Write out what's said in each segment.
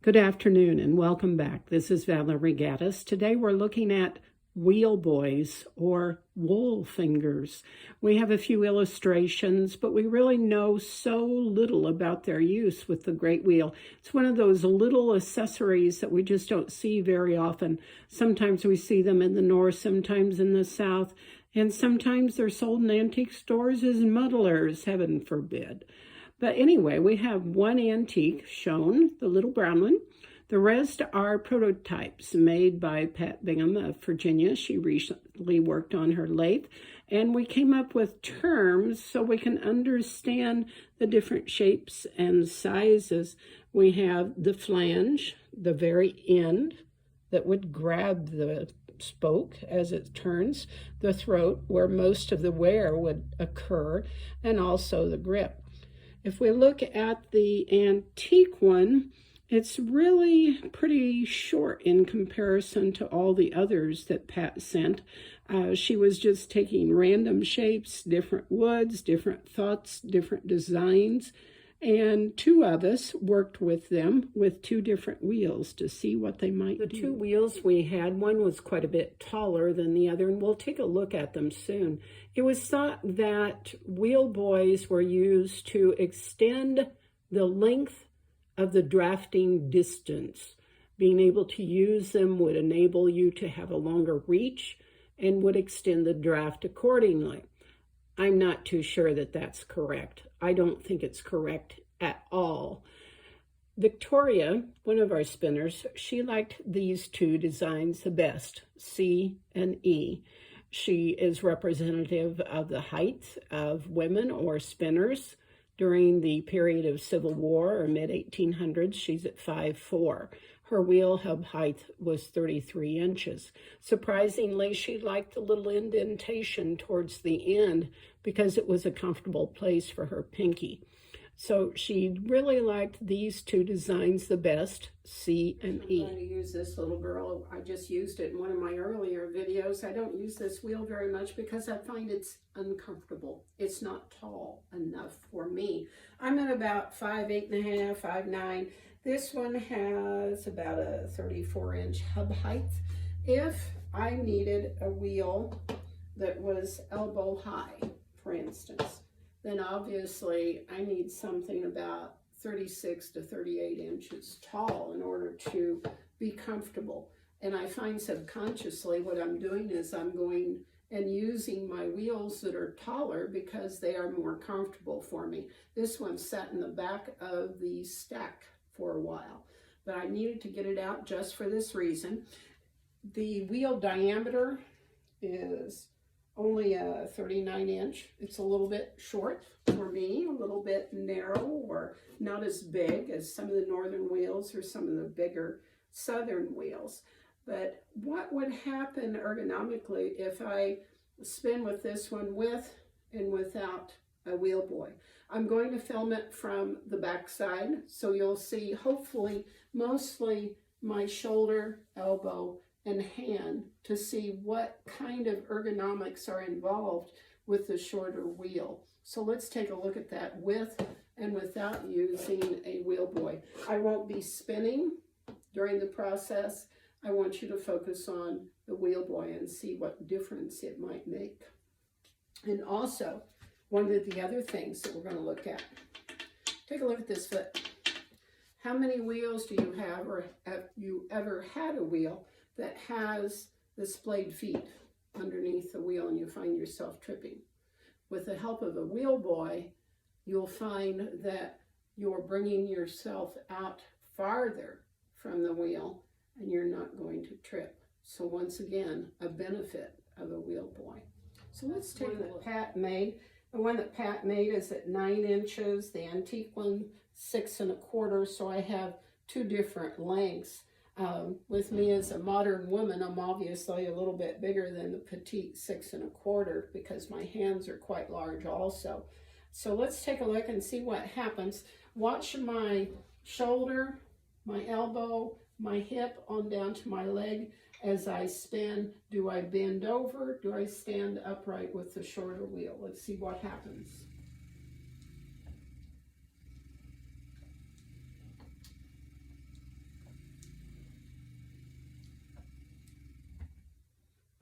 Good afternoon and welcome back. This is Valerie Gaddis. Today we're looking at wheel boys or wool fingers. We have a few illustrations, but we really know so little about their use with the great wheel. It's one of those little accessories that we just don't see very often. Sometimes we see them in the north, sometimes in the south, and sometimes they're sold in antique stores as muddlers, heaven forbid. But anyway, we have one antique shown, the little brown one. The rest are prototypes made by Pat Bingham of Virginia. She recently worked on her lathe. And we came up with terms so we can understand the different shapes and sizes. We have the flange, the very end that would grab the spoke as it turns, the throat where most of the wear would occur, and also the grip. If we look at the antique one, it's really pretty short in comparison to all the others that Pat sent. She was just taking random shapes, different woods, different thoughts, different designs, and two of us worked with them with two different wheels to see what they might do. The two wheels we had, one was quite a bit taller than the other, and we'll take a look at them soon. It was thought that wheel boys were used to extend the length of the drafting distance. Being able to use them would enable you to have a longer reach and would extend the draft accordingly. I'm not too sure that that's correct. I don't think it's correct at all. Victoria, one of our spinners, she liked these two designs the best, C and E. She is representative of the height of women or spinners during the period of Civil War or mid-1800s. She's at 5'4". Her wheel hub height was 33 inches. Surprisingly, she liked the little indentation towards the end because it was a comfortable place for her pinky. So she really liked these two designs the best, C and E. I'm going to use this little girl. I just used it in one of my earlier videos. I don't use this wheel very much because I find it's uncomfortable. It's not tall enough for me. I'm at about 5'8.5", 5'9". This one has about a 34-inch hub height. If I needed a wheel that was elbow high, for instance, then obviously I need something about 36 to 38 inches tall in order to be comfortable. And I find subconsciously what I'm doing is I'm going and using my wheels that are taller because they are more comfortable for me. This one sat in the back of the stack for a while, but I needed to get it out just for this reason. The wheel diameter is only a 39-inch. It's a little bit short for me, a little bit narrow or not as big as some of the northern wheels or some of the bigger southern wheels. But what would happen ergonomically if I spin with this one with and without a wheel boy? I'm going to film it from the back side, so you'll see hopefully mostly my shoulder, elbow, and hand to see what kind of ergonomics are involved with the shorter wheel. So let's take a look at that with and without using a wheel boy. I won't be spinning during the process. I want you to focus on the wheel boy and see what difference it might make. And also, one of the other things that we're going to look at, take a look at this foot. How many wheels do you have, or have you ever had a wheel that has the splayed feet underneath the wheel and you find yourself tripping? With the help of a wheel boy, you'll find that you're bringing yourself out farther from the wheel and you're not going to trip. So once again, a benefit of a wheel boy. So let's take one that Pat made. The one that Pat made is at 9 inches, the antique one 6 1/4, so I have two different lengths. With me as a modern woman, I'm obviously a little bit bigger than the petite 6 1/4 because my hands are quite large also. So let's take a look and see what happens. Watch my shoulder, my elbow, my hip on down to my leg as I spin. Do I bend over? Do I stand upright with the shorter wheel? Let's see what happens.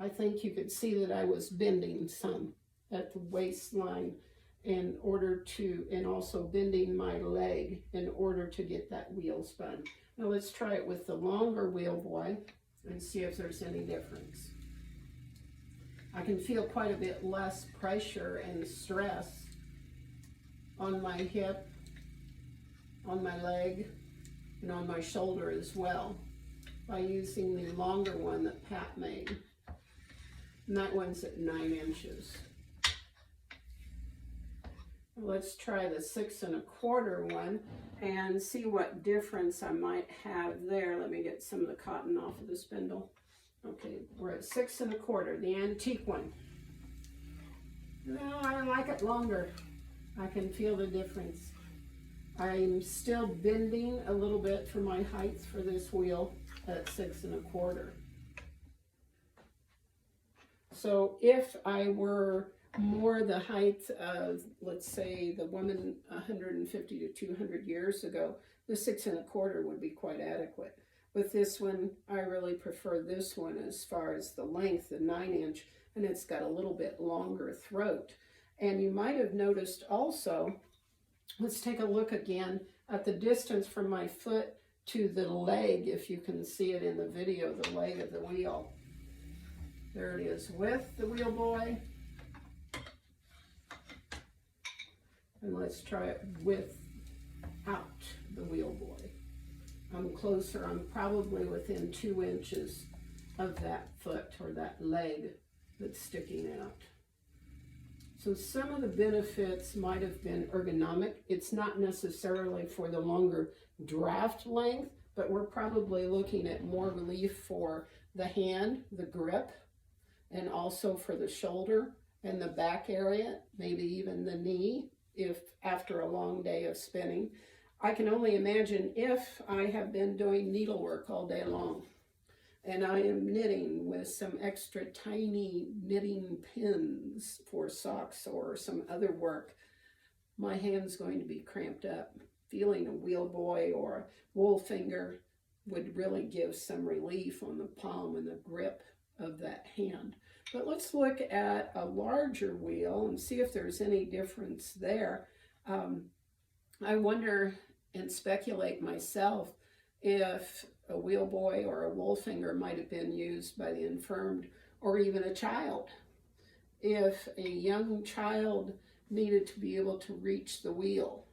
I think you could see that I was bending some at the waistline in order to, and also bending my leg in order to get that wheel spun. Now let's try it with the longer wheel boy and see if there's any difference. I can feel quite a bit less pressure and stress on my hip, on my leg, and on my shoulder as well by using the longer one that Pat made. And that one's at 9 inches. Let's try the 6 1/4 one and see what difference I might have there. Let me get some of the cotton off of the spindle. Okay, we're at 6 1/4, the antique one. No, I like it longer. I can feel the difference. I'm still bending a little bit for my height for this wheel at 6 1/4. So if I were more the height of, let's say, the woman 150 to 200 years ago, the 6 1/4 would be quite adequate. With this one, I really prefer this one as far as the length, the 9 inch, and it's got a little bit longer throat. And you might have noticed also, let's take a look again at the distance from my foot to the leg, if you can see it in the video, the leg of the wheel. There it is with the wheel boy. And let's try it without the wheel boy. I'm closer, I'm probably within 2 inches of that foot or that leg that's sticking out. So some of the benefits might have been ergonomic. It's not necessarily for the longer draft length, but we're probably looking at more relief for the hand, the grip, and also for the shoulder and the back area, maybe even the knee, if after a long day of spinning. I can only imagine if I have been doing needlework all day long and I am knitting with some extra tiny knitting pins for socks or some other work, my hand's going to be cramped up. Feeling a wheel boy or a wool finger would really give some relief on the palm and the grip of that hand. But let's look at a larger wheel and see if there's any difference there. I wonder and speculate myself if a wheel boy or a wool finger might have been used by the infirmed or even a child. If a young child needed to be able to reach the wheel,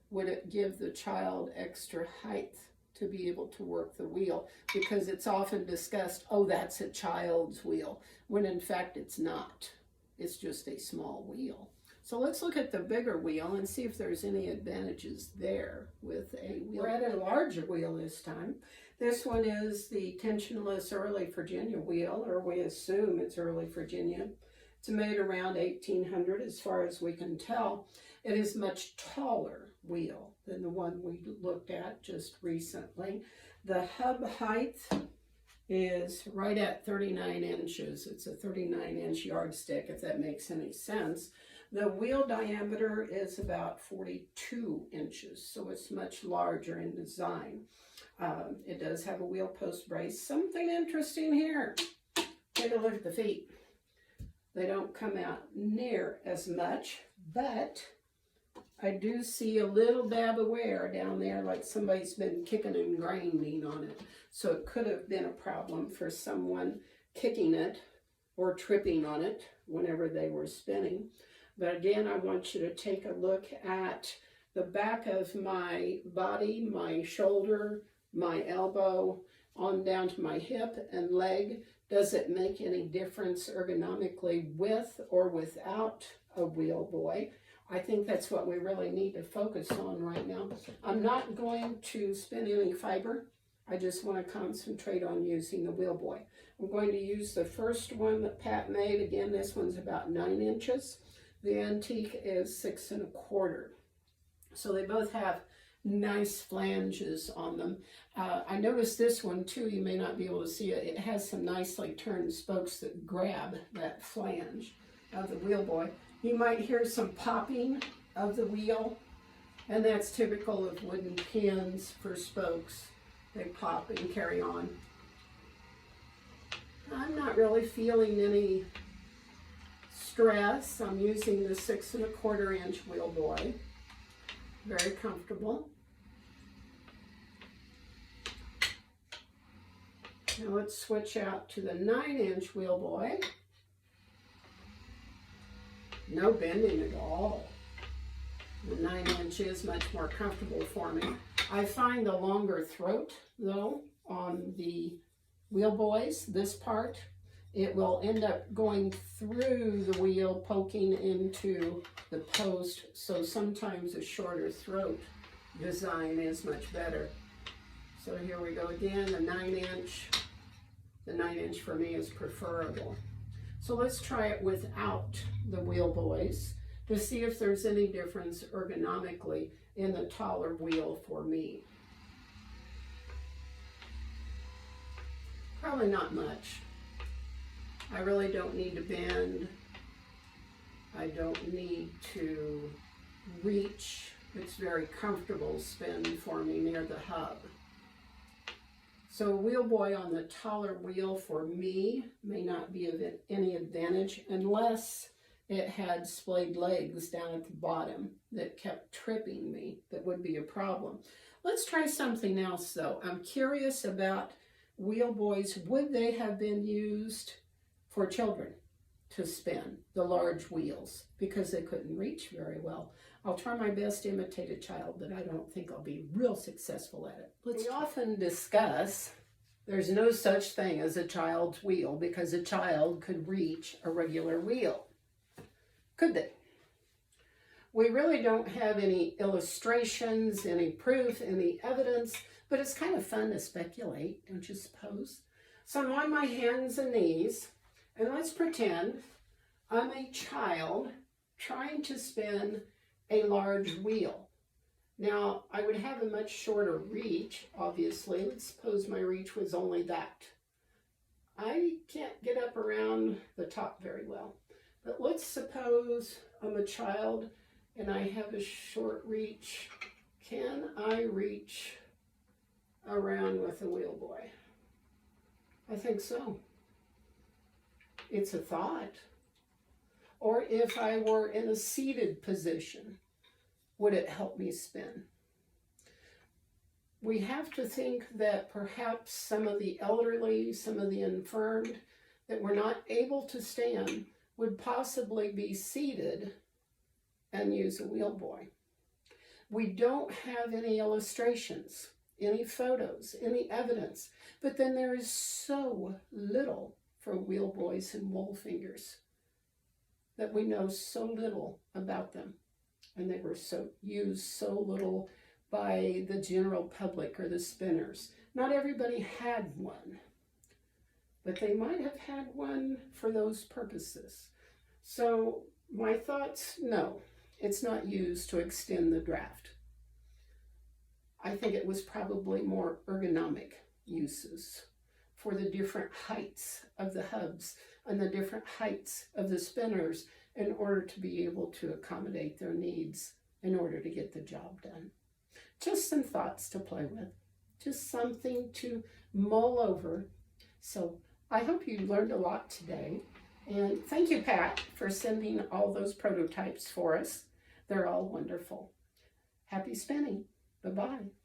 would it give the child extra height to be able to work the wheel? Because it's often discussed, oh, that's a child's wheel, when in fact it's not. It's just a small wheel. So let's look at the bigger wheel and see if there's any advantages there with a wheel. We're at a larger wheel this time. This one is the tensionless early Virginia wheel, or we assume it's early Virginia. It's made around 1800 as far as we can tell. It is much taller wheel than the one we looked at just recently. The hub height is right at 39 inches. It's a 39-inch yardstick, if that makes any sense. The wheel diameter is about 42 inches, so it's much larger in design. It does have a wheel post brace. Something interesting here. Take a look at the feet. They don't come out near as much, but I do see a little dab of wear down there, like somebody's been kicking and grinding on it. So it could have been a problem for someone kicking it or tripping on it whenever they were spinning. But again, I want you to take a look at the back of my body, my shoulder, my elbow, on down to my hip and leg. Does it make any difference ergonomically with or without a wheel boy? I think that's what we really need to focus on right now. I'm not going to spin any fiber. I just want to concentrate on using the wheel boy. I'm going to use the first one that Pat made. Again, this one's about 9 inches. The antique is 6 1/4. So they both have nice flanges on them. I noticed this one too, you may not be able to see it. It has some nicely turned spokes that grab that flange of the wheel boy. You might hear some popping of the wheel, and that's typical of wooden pins for spokes. They pop and carry on. I'm not really feeling any stress. I'm using the 6 1/4 inch wheel boy. Very comfortable. Now let's switch out to the 9 inch wheel boy. No bending at all. The 9 inch is much more comfortable for me. I find the longer throat though on the wheel boys, this part, it will end up going through the wheel, poking into the post. So sometimes a shorter throat design is much better. So here we go again, the 9 inch. The 9 inch for me is preferable. So let's try it without the wheel boys to see if there's any difference ergonomically in the taller wheel for me. Probably not much. I really don't need to bend. I don't need to reach. It's very comfortable spin for me near the hub. So a wheel boy on the taller wheel for me may not be of any advantage unless it had splayed legs down at the bottom that kept tripping me. That would be a problem. Let's try something else though. I'm curious about wheel boys. Would they have been used for children to spin the large wheels because they couldn't reach very well? I'll try my best to imitate a child, but I don't think I'll be real successful at it. We often discuss there's no such thing as a child's wheel because a child could reach a regular wheel. Could they? We really don't have any illustrations, any proof, any evidence, but it's kind of fun to speculate, don't you suppose? So I'm on my hands and knees, and let's pretend I'm a child trying to spin a large wheel. Now, I would have a much shorter reach, obviously. Let's suppose my reach was only that. I can't get up around the top very well. But let's suppose I'm a child and I have a short reach. Can I reach around with a wheel boy? I think so. It's a thought. Or if I were in a seated position, would it help me spin? We have to think that perhaps some of the elderly, some of the infirmed that were not able to stand would possibly be seated and use a wheel boy. We don't have any illustrations, any photos, any evidence, but then there is so little for wheel boys and wool fingers that we know so little about them. And they were used so little by the general public or the spinners. Not everybody had one, but they might have had one for those purposes. So my thoughts, no, it's not used to extend the draft. I think it was probably more ergonomic uses for the different heights of the hubs and the different heights of the spinners in order to be able to accommodate their needs in order to get the job done. Just some thoughts to play with, just something to mull over. So I hope you learned a lot today. And thank you, Pat, for sending all those prototypes for us. They're all wonderful. Happy spinning. Bye-bye.